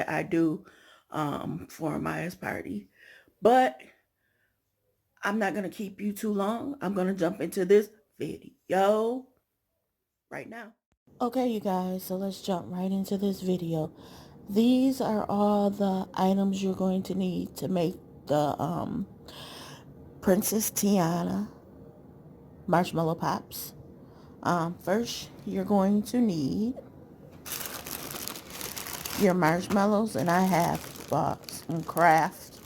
that I do for Maya's party. But I'm not going to keep you too long. I'm going to jump into this video right now. Okay, you guys, so let's jump right into this video. These are all the items you're going to need to make the Princess Tiana marshmallow pops. First, you're going to need your marshmallows, and I have bought some Kraft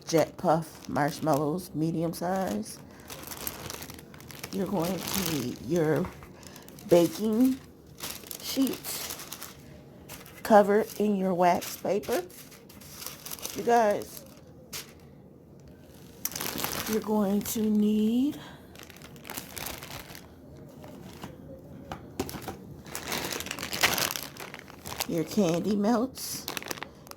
Jet Puff marshmallows, medium size. You're going to need your baking sheet covered in your wax paper. You guys, you're going to need your candy melts,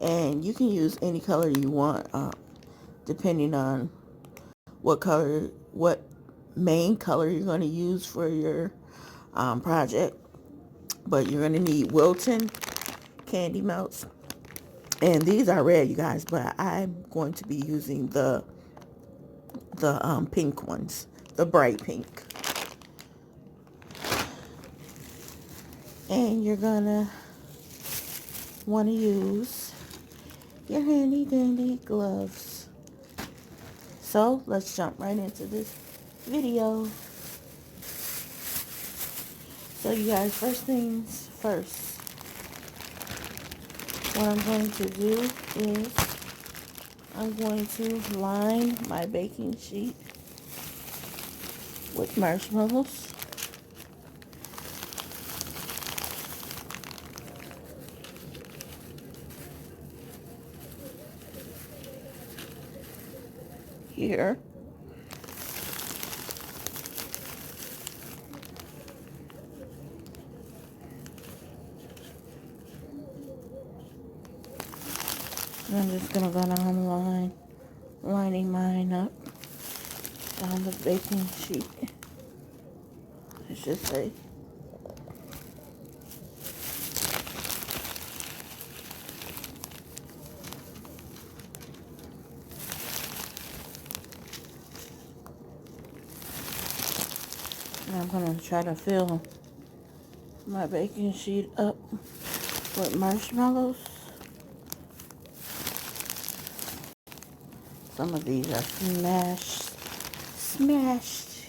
and you can use any color you want, depending on what main color you're going to use for your project. But you're going to need Wilton candy melts, and these are red, you guys, but I'm going to be using the pink ones, the bright pink. And you're gonna want to use your handy dandy gloves. So let's jump right into this video. So you guys, first things first, what I'm going to do is I'm going to line my baking sheet with marshmallows. Here. And I'm just going to go down the line, lining mine up on the baking sheet, I should say. And I'm going to try to fill my baking sheet up with marshmallows. Some of these are mashed,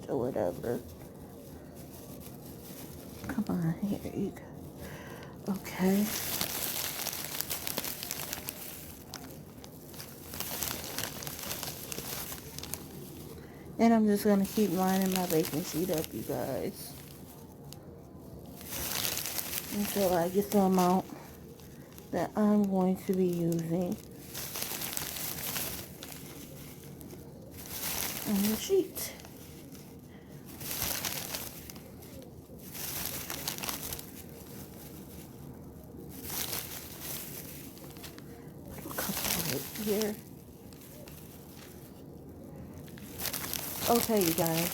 or whatever. Come on, here you go. Okay. And I'm just going to keep lining my baking sheet up, you guys, until I get the amount that I'm going to be using on the sheet. Put a couple right here. Okay, you guys.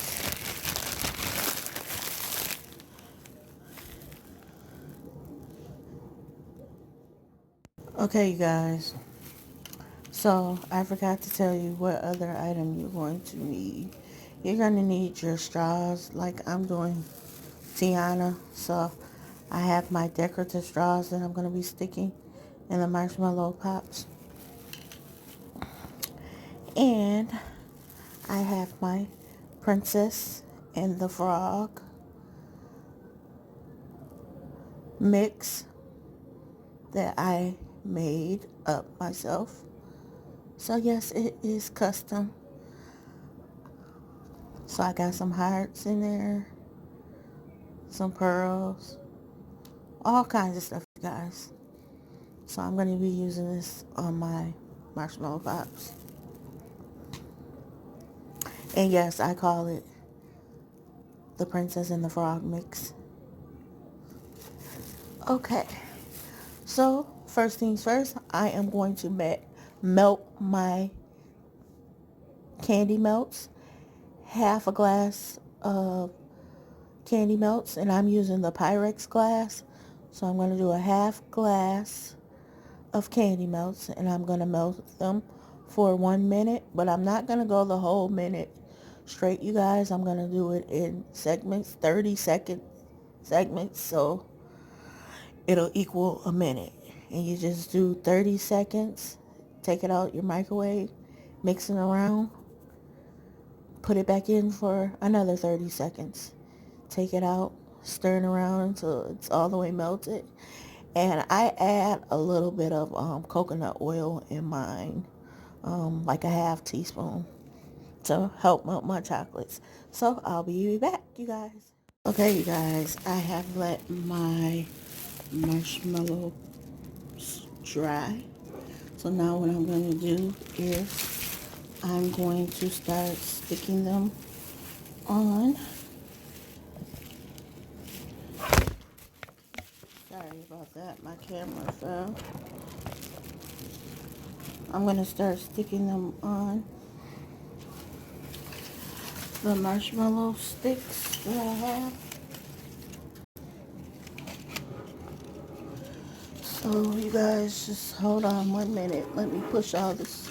Okay, you guys. So, I forgot to tell you what other item you're going to need. You're going to need your straws, like I'm doing Tiana. So, I have my decorative straws that I'm going to be sticking in the marshmallow pops. And I have my Princess and the Frog mix that I made up myself. So yes, it is custom. So I got some hearts in there, some pearls, all kinds of stuff, you guys. So I'm going to be using this on my marshmallow pops. And yes, I call it the Princess and the Frog mix. Okay, so first things first, I am going to melt my candy melts, half a glass of candy melts, and I'm using the Pyrex glass. So I'm going to do a half glass of candy melts, and I'm going to melt them for 1 minute, but I'm not going to go the whole minute straight, you guys. I'm going to do it in segments, 30-second segments, so it'll equal a minute. And you just do 30 seconds, take it out your microwave, mix it around, put it back in for another 30 seconds, take it out, stir it around until it's all the way melted. And I add a little bit of coconut oil in mine, like a half teaspoon, to help melt my chocolates. So I'll be back, you guys. Okay, you guys, I have let my marshmallow dry. So now what I'm going to do is I'm going to start sticking them on. Sorry about that, my camera fell. I'm going to start sticking them on the marshmallow sticks that I have. So you guys just hold on 1 minute. Let me push all this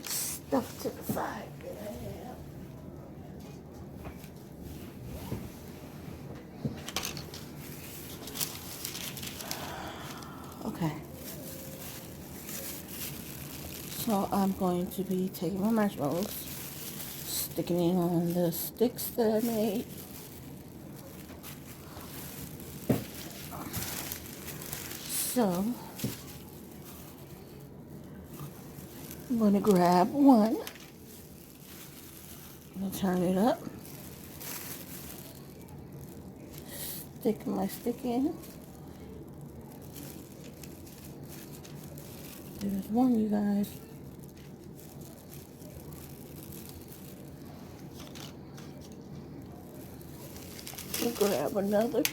stuff to the side that I have. Okay. So I'm going to be taking my marshmallows, sticking it on the sticks that I made. So I'm going to grab one. I'm going to turn it up. Stick my stick in. There's one, you guys. We'll grab another.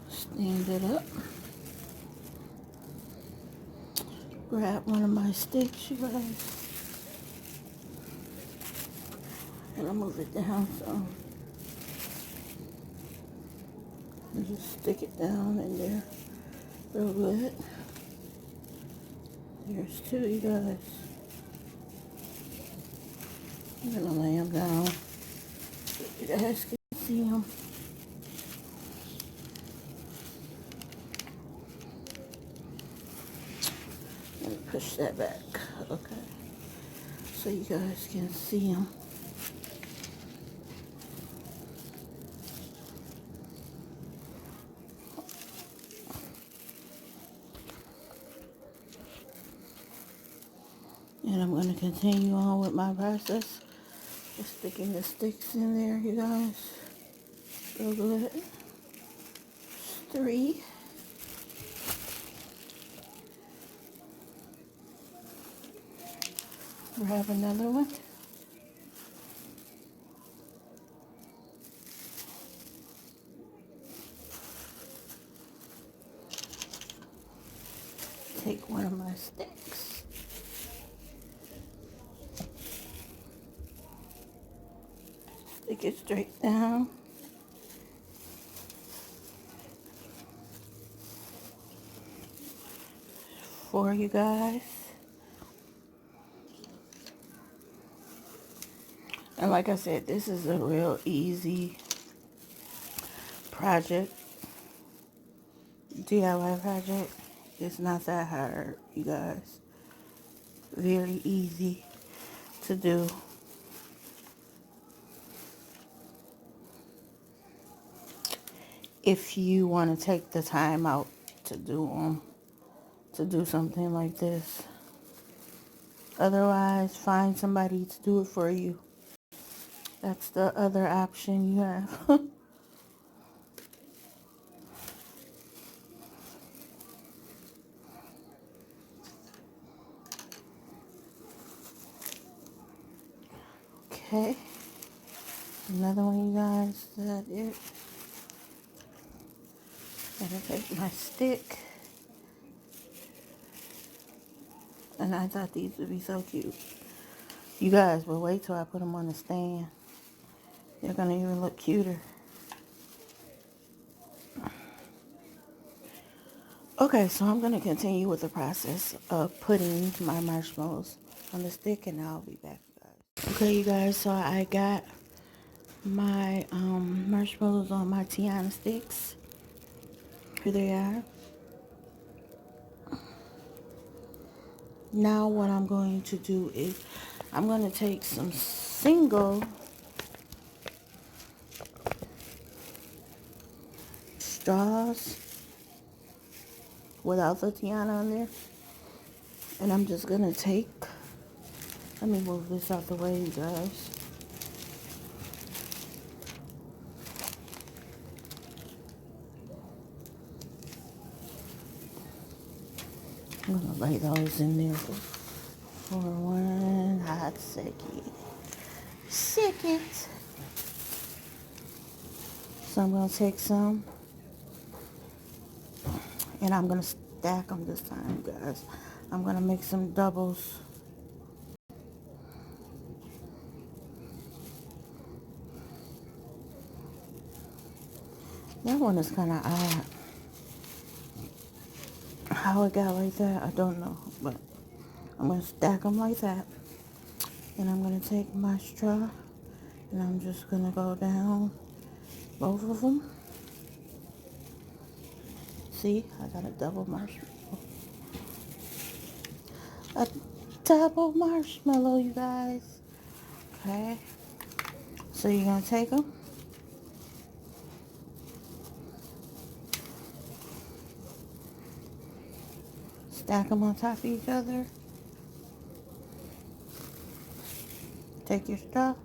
Stand it up. Grab one of my sticks, you guys. And I'll move it down some. And just stick it down in there real good. There's two, you guys. I'm gonna lay them down so you guys can see them. Let me push that back. Okay. So you guys can see them. And I'm going to continue on with my process. Just sticking the sticks in there, you guys. Real good. 3. Grab another one. Take one of my sticks. Stick it straight down. For you guys. And like I said, this is a real easy project. DIY project. It's not that hard, you guys. Very easy to do. If you want to take the time out to do something like this. Otherwise, find somebody to do it for you. That's the other option you have. Okay. Another one, you guys. Is that it? I'm gonna take my stick, and I thought these would be so cute. You guys, but wait till I put them on the stand. They're gonna even look cuter. Okay, so I'm gonna continue with the process of putting my marshmallows on the stick, and I'll be back, guys. Okay, you guys, so I got my marshmallows on my Tiana sticks. Here they are. Now what I'm going to do is I'm going to take some single straws without the Tiana on there, and I'm just going to take, let me move this out the way, you guys. I'm going to lay those in there for one hot second. So I'm going to take some, and I'm going to stack them this time, guys. I'm going to make some doubles. That one is kind of odd. How it got like that, I don't know. But I'm going to stack them like that. And I'm going to take my straw, and I'm just going to go down both of them. See, I got a double marshmallow. A double marshmallow, you guys. Okay. So you're going to take them. Stack them on top of each other. Take your straw.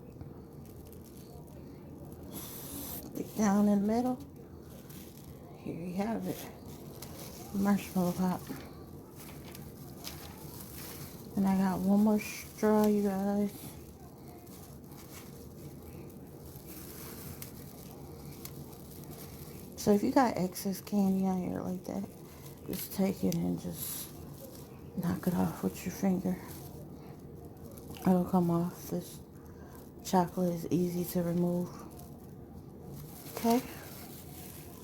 Stick down in the middle. Here you have it. Marshmallow pop. And I got one more straw, you guys. So if you got excess candy on here like that, just take it and just knock it off with your finger. It'll come off. This chocolate is easy to remove. Okay.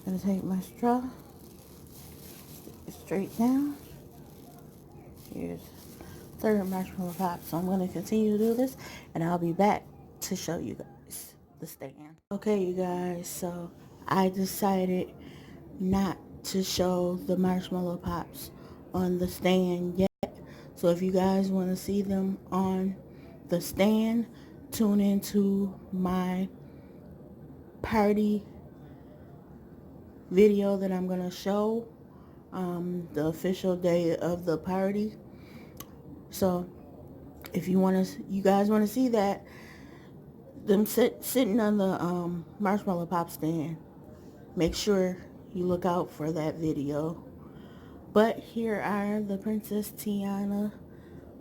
I'm gonna take my straw, stick it straight down. Here's third marshmallow pop. So I'm gonna continue to do this, and I'll be back to show you guys the stand. Okay, you guys, so I decided not to show the marshmallow pops on the stand yet. So if you guys want to see them on the stand, tune into my party video that I'm going to show the official day of the party. So if you guys want to see that, them sitting on the marshmallow pop stand, make sure you look out for that video. But here are the Princess Tiana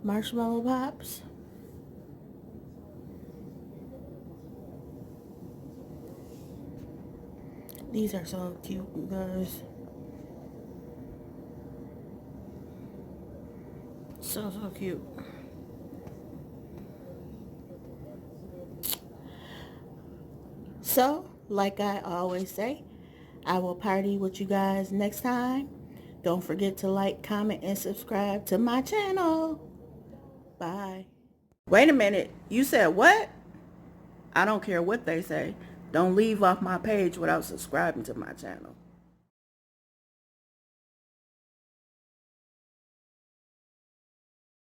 marshmallow pops. These are so cute, you guys. So cute. So, like I always say, I will party with you guys next time. Don't forget to like, comment, and subscribe to my channel. Bye. Wait a minute. You said what? I don't care what they say. Don't leave off my page without subscribing to my channel.